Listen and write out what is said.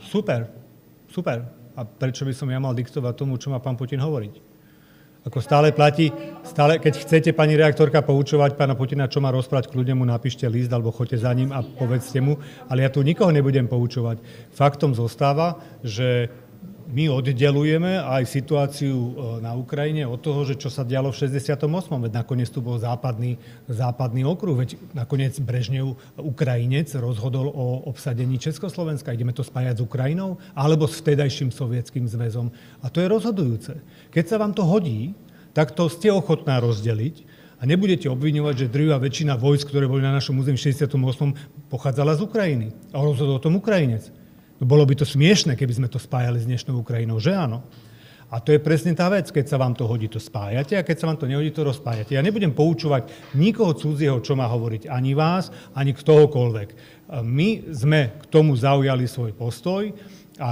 Super. A prečo by som ja mal diktovať tomu, čo má pán Putin hovoriť? Ako stále platí, keď chcete, pani redaktorka, poučovať pána Putina, čo má rozprávať, kľudne mu napíšte list alebo choďte za ním a povedzte mu, ale ja tu nikoho nebudem poučovať. Faktom zostáva, že my oddelujeme aj situáciu na Ukrajine od toho, že čo sa dialo v 68. Veď nakoniec tu bol západný okruh, veď nakoniec Brežnev, Ukrajinec, rozhodol o obsadení Československa. Ideme to spájať s Ukrajinou alebo s vtedajším Sovietským zväzom. A to je rozhodujúce. Keď sa vám to hodí, tak to ste ochotná rozdeliť a nebudete obviňovať, že drvivá väčšina vojsk, ktoré boli na našom území v 68. pochádzala z Ukrajiny. A rozhodol o tom Ukrajinec. No bolo by to smiešne, keby sme to spájali s dnešnou Ukrajinou, že áno? A to je presne tá vec, keď sa vám to hodí, to spájate a keď sa vám to nehodí, to rozpájate. Ja nebudem poučovať nikoho cudzieho, čo má hovoriť, ani vás, ani ktohokoľvek. My sme k tomu zaujali svoj postoj